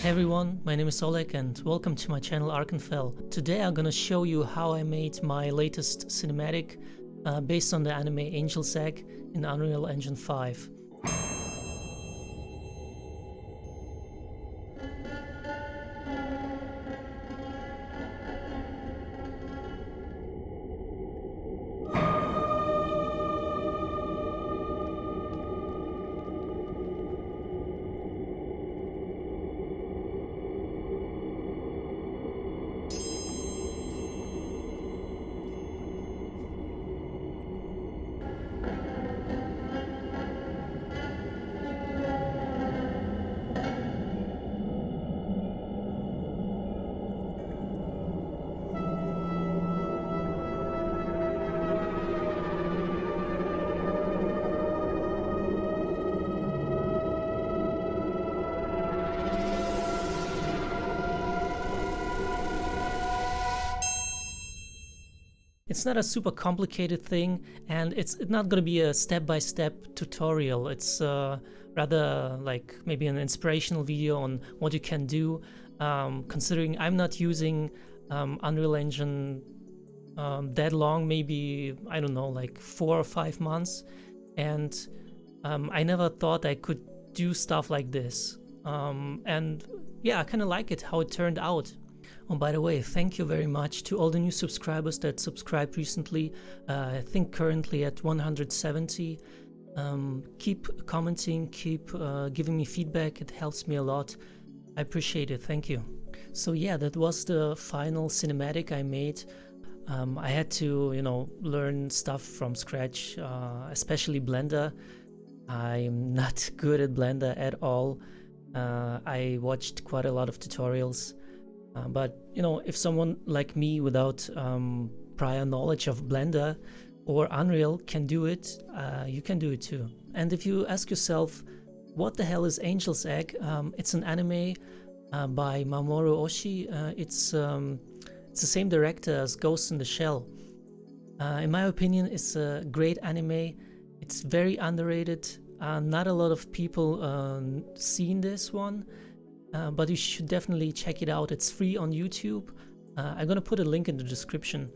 Hey everyone, my name is Oleg and welcome to my channel Arkenfell. Today I'm gonna show you how I made my latest cinematic based on the anime Angel's Egg in Unreal Engine 5. It's not a super complicated thing, and it's not going to be a step-by-step tutorial. It's rather like maybe an inspirational video on what you can do, considering I'm not using Unreal Engine that long, maybe, I don't know, like 4 or 5 months, and I never thought I could do stuff like this. And yeah, I kind of like it, how it turned out. Oh, by the way, thank you very much to all the new subscribers that subscribed recently. I think currently at 170. Keep commenting, keep giving me feedback. It helps me a lot. I appreciate it. Thank you. So yeah, that was the final cinematic I made. I had to, learn stuff from scratch, especially Blender. I'm not good at Blender at all. I watched quite a lot of tutorials. But if someone like me without prior knowledge of Blender or Unreal can do it, you can do it too. And if you ask yourself, what the hell is Angel's Egg? It's an anime by Mamoru Oshii. It's the same director as Ghost in the Shell. In my opinion, it's a great anime. It's very underrated. Not a lot of people seen this one. But you should definitely check it out. It's free on YouTube. I'm gonna put a link in the description.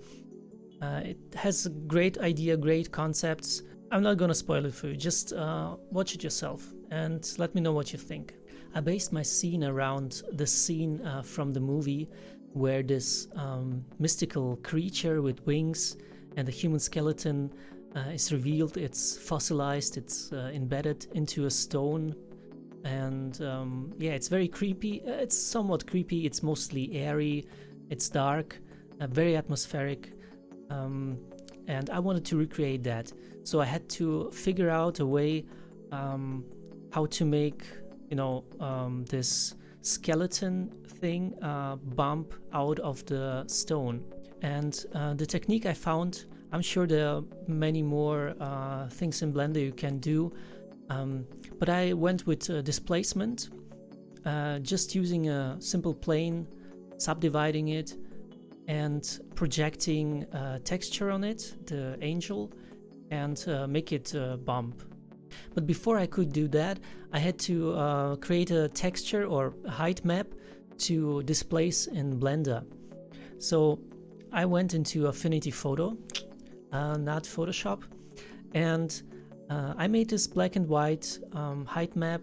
It has a great idea, great concepts. I'm not gonna spoil it for you, just watch it yourself and let me know what you think. I based my scene around the scene from the movie where this mystical creature with wings and a human skeleton is revealed. It's fossilized, it's embedded into a stone. And yeah, it's very creepy. It's somewhat creepy. It's mostly airy. It's dark, very atmospheric, and I wanted to recreate that. So I had to figure out a way how to make this skeleton thing bump out of the stone. And the technique I found, I'm sure there are many more things in Blender you can do. But I went with displacement, just using a simple plane, subdividing it, and projecting texture on it, the angel, and make it bump. But before I could do that, I had to create a texture or height map to displace in Blender. So I went into Affinity Photo, not Photoshop, and I made this black and white height map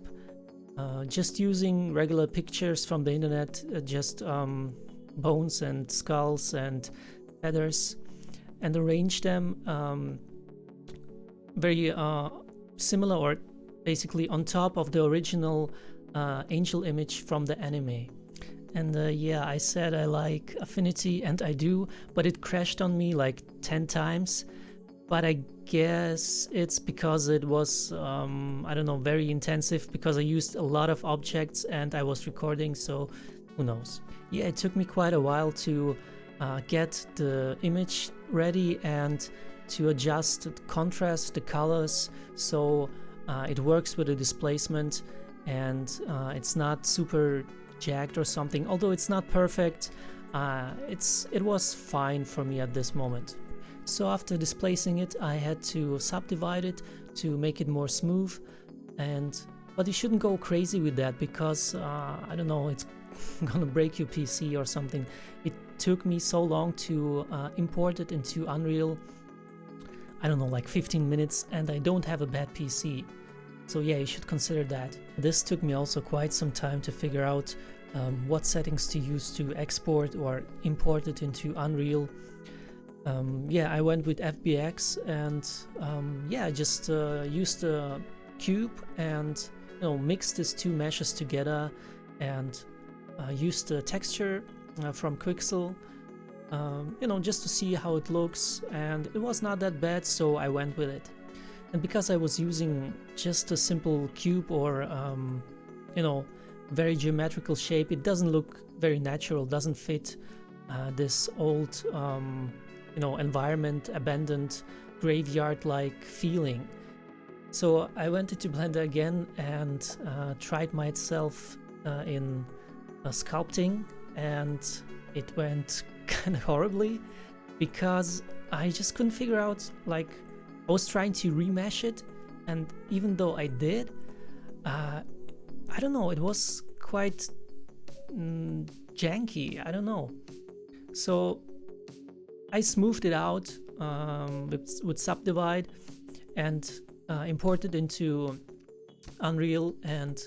just using regular pictures from the internet, just bones and skulls and feathers, and arranged them very similar, or basically on top of the original angel image from the anime. And yeah, I said I like Affinity, and I do, but it crashed on me like 10 times. But I guess it's because it was, I don't know, very intensive, because I used a lot of objects and I was recording, so who knows. Yeah, it took me quite a while to get the image ready and to adjust the contrast, the colors, so it works with the displacement and it's not super jagged or something. Although it's not perfect, it was fine for me at this moment. So after displacing it, I had to subdivide it to make it more smooth, but you shouldn't go crazy with that, because I don't know, gonna break your PC or something. It took me so long to import it into Unreal. I don't know, like 15 minutes, and I don't have a bad PC. So yeah, you should consider that. This took me also quite some time to figure out what settings to use to export or import it into Unreal. Yeah, I went with FBX, and yeah, I just used a cube and mixed these two meshes together, and used the texture from Quixel, just to see how it looks, and it was not that bad, so I went with it. And because I was using just a simple cube or very geometrical shape, it doesn't look very natural, doesn't fit this old environment, abandoned graveyard-like feeling. So I went into Blender again and tried myself in sculpting, and it went kind of horribly because I just couldn't figure out, like, I was trying to remesh it, and even though I did, I don't know, it was quite janky, I don't know. So I smoothed it out with Subdivide and imported into Unreal, and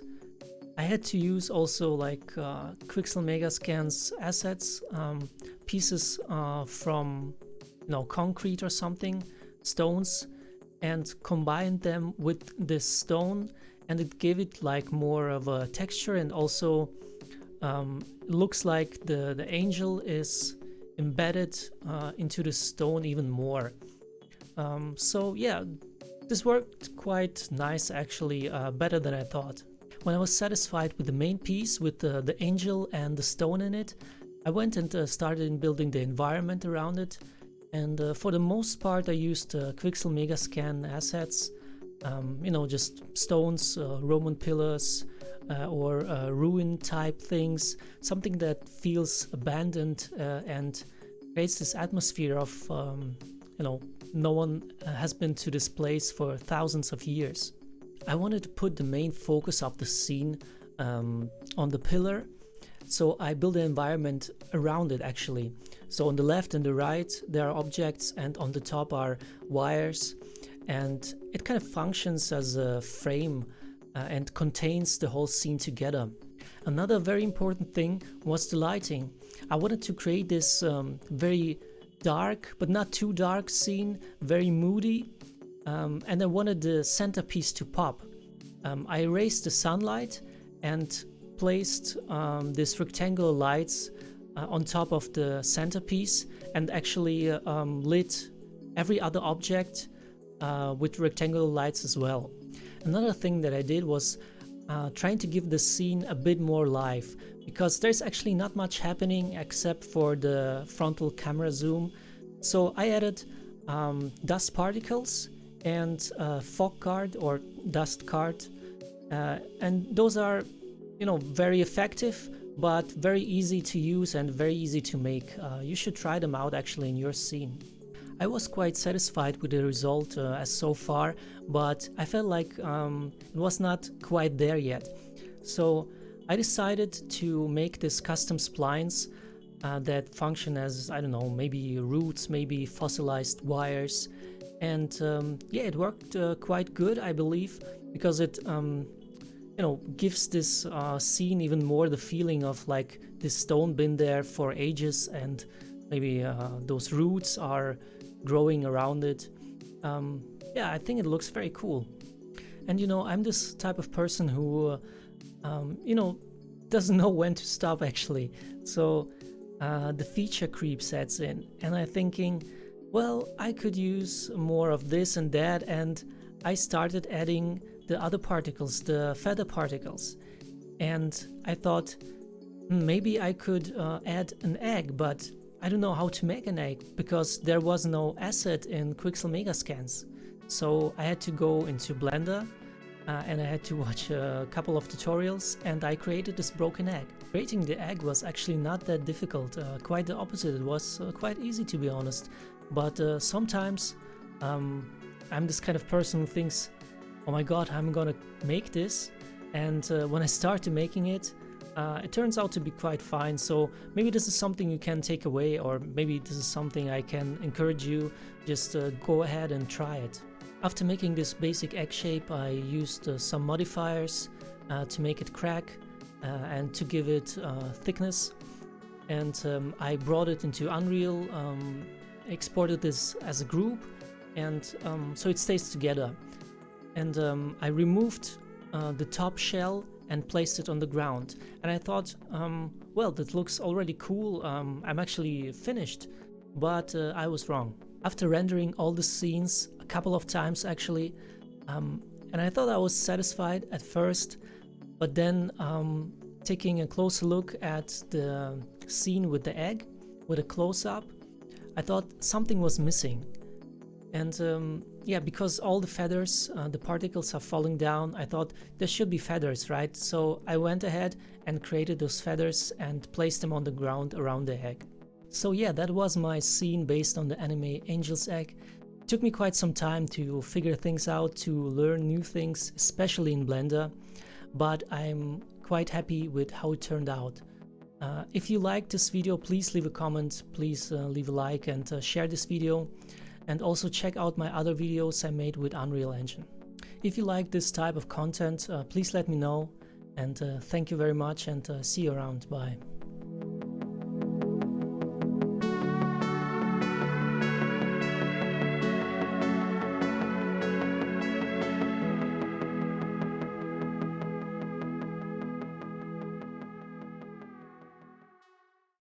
I had to use also like Quixel Megascan's assets, pieces from concrete or something, stones, and combined them with this stone, and it gave it like more of a texture, and also looks like the angel is embedded into the stone even more. So yeah, this worked quite nice actually, better than I thought. When I was satisfied with the main piece with the angel and the stone in it, I went and started in building the environment around it. And for the most part I used Quixel Megascan assets, just stones, Roman pillars, or ruin type things, something that feels abandoned and creates this atmosphere of no one has been to this place for thousands of years. I wanted to put the main focus of the scene on the pillar, so I built an environment around it actually. So on the left and the right there are objects, and on the top are wires, and it kind of functions as a frame and contains the whole scene together. Another very important thing was the lighting. I wanted to create this very dark but not too dark scene, very moody, and I wanted the centerpiece to pop. I erased the sunlight and placed these rectangular lights on top of the centerpiece, and actually lit every other object with rectangular lights as well. Another thing that I did was trying to give the scene a bit more life, because there's actually not much happening except for the frontal camera zoom. So I added dust particles and fog guard or dust card, and those are very effective but very easy to use and very easy to make. You should try them out actually in your scene. I was quite satisfied with the result as so far, but I felt like it was not quite there yet. So I decided to make this custom splines that function as, I don't know, maybe roots, maybe fossilized wires. And yeah, it worked quite good, I believe, because it gives this scene even more the feeling of like this stone been there for ages, and maybe those roots are growing around it. Yeah, I think it looks very cool. And I'm this type of person who doesn't know when to stop actually. So the feature creep sets in, and I'm thinking, well, I could use more of this and that, and I started adding the other particles, the feather particles. And I thought maybe I could add an egg, but I don't know how to make an egg because there was no asset in Quixel Megascans. So I had to go into Blender and I had to watch a couple of tutorials, and I created this broken egg. Creating the egg was actually not that difficult, quite the opposite. It was quite easy, to be honest. But sometimes I'm this kind of person who thinks, oh my god, I'm gonna make this, and when I started making it, It turns out to be quite fine, so maybe this is something you can take away, or maybe this is something I can encourage you, just go ahead and try it. After making this basic egg shape, I used some modifiers to make it crack and to give it thickness, and I brought it into Unreal, exported this as a group, and so it stays together. And I removed the top shell and placed it on the ground, and I thought, well, that looks already cool, I'm actually finished, but I was wrong. After rendering all the scenes a couple of times actually, and I thought I was satisfied at first, but then taking a closer look at the scene with the egg, with a close-up, I thought something was missing. And yeah, because all the feathers, the particles are falling down, I thought there should be feathers, right? So I went ahead and created those feathers and placed them on the ground around the egg. So yeah, that was my scene based on the anime Angel's Egg. It took me quite some time to figure things out, to learn new things, especially in Blender, but I'm quite happy with how it turned out. If you liked this video, please leave a comment, please leave a like, and share this video. And also check out my other videos I made with Unreal Engine. If you like this type of content, please let me know, and thank you very much, and see you around. Bye.